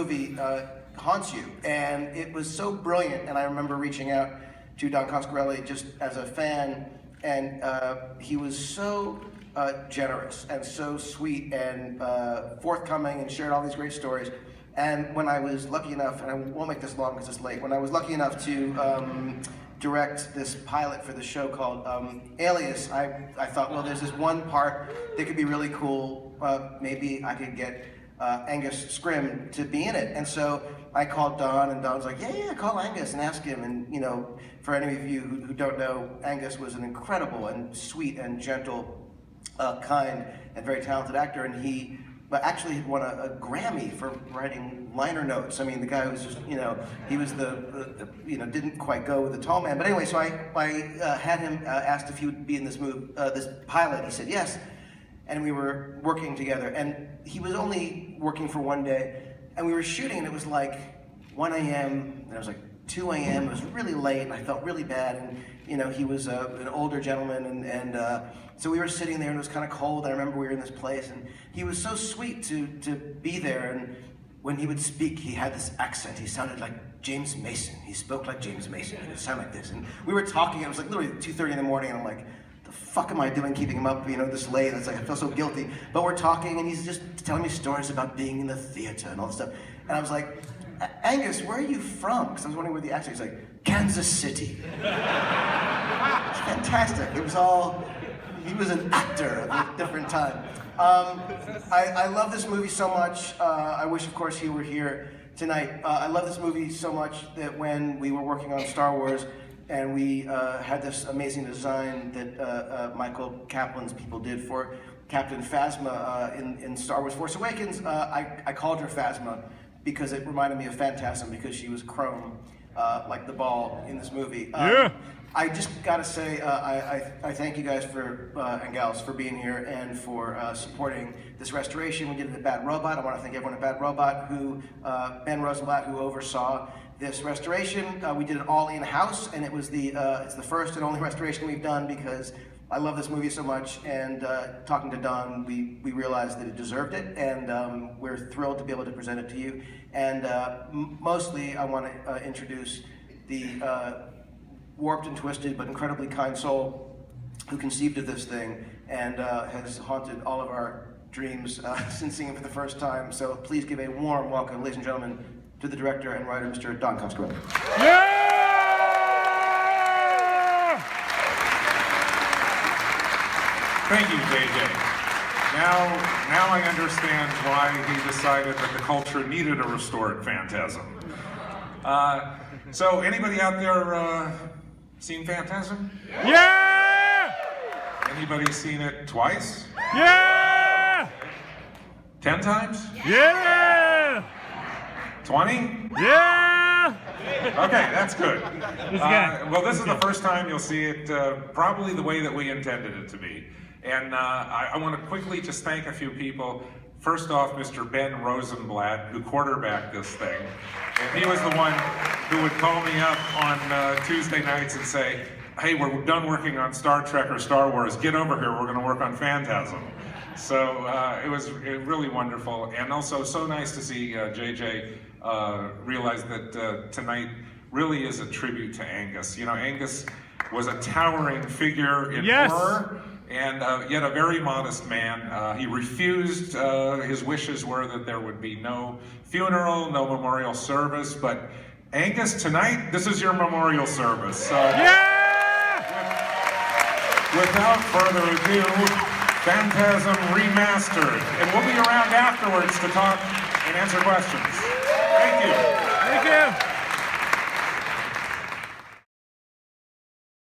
movie haunts you. And it was so brilliant, and I remember reaching out to Don Coscarelli just as a fan, and he was so generous and so sweet and forthcoming and shared all these great stories. And when I was lucky enough, and I won't make this long because it's late, when I was lucky enough to direct this pilot for the show called Alias, I thought, well, there's this one part that could be really cool. Maybe I could get Angus Scrimm to be in it. And so I called Don, and Don's like, yeah, call Angus and ask him. And you know, for any of you who don't know, Angus was an incredible and sweet and gentle, kind and very talented actor, and he actually won a Grammy for writing liner notes. I mean, the guy was just, you know, he was the didn't quite go with the tall man. But anyway, so I had him asked if he would be in this movie, this pilot. He said yes, and we were working together. And he was only working for one day, and we were shooting, and it was like 1 a.m. and it was like 2 a.m. It was really late, and I felt really bad. And you know, he was an older gentleman, and so we were sitting there, and it was kind of cold. I remember we were in this place, and he was so sweet to be there. And when he would speak, he had this accent. He sounded like James Mason. He spoke like James Mason. He would sound like this. And we were talking. It was like literally 2:30 in the morning, and I'm like, the fuck am I doing keeping him up, you know, this late? It's like I feel so guilty. But we're talking, and he's just telling me stories about being in the theater and all this stuff. And I was like, Angus, where are you from? Because I was wondering where the accent. He's like, Kansas City. It's fantastic. It was all. He was an actor at a different time. I love this movie so much. I wish, of course, he were here tonight. I love this movie so much that when we were working on Star Wars and we had this amazing design that Michael Kaplan's people did for Captain Phasma in Star Wars Force Awakens, I called her Phasma because it reminded me of Phantasm because she was chrome, like the ball in this movie. Yeah. I just gotta say, I thank you guys and gals for being here and for supporting this restoration. We did it at Bad Robot. I want to thank everyone at Bad Robot Ben Rosenblatt, who oversaw this restoration. We did it all in-house, and it's the first and only restoration we've done because I love this movie so much, and talking to Don, we realized that it deserved it, and we're thrilled to be able to present it to you. And mostly, I want to introduce the warped and twisted but incredibly kind soul who conceived of this thing and has haunted all of our dreams since seeing it for the first time. So please give a warm welcome, ladies and gentlemen, to the director and writer, Mr. Don Coscarelli. Yeah! Thank you, JJ. Now I understand why he decided that the culture needed a restored Phantasm. So anybody out there seen Phantasm? Yeah! Anybody seen it twice? Yeah! 10 times? Yeah! 20? Yeah! Okay, that's good. Well, this is the first time you'll see it probably the way that we intended it to be. And I want to quickly just thank a few people. First off, Mr. Ben Rosenblatt, who quarterbacked this thing. And he was the one who would call me up on Tuesday nights and say, hey, we're done working on Star Trek or Star Wars. Get over here, we're going to work on Phantasm. So it was really wonderful. And also so nice to see JJ realize that tonight really is a tribute to Angus. You know, Angus was a towering figure in horror. And yet a very modest man. He refused, his wishes were that there would be no funeral, no memorial service, but Angus, tonight, this is your memorial service. So, without further ado, Phantasm Remastered. And we'll be around afterwards to talk and answer questions. Thank you. Thank you.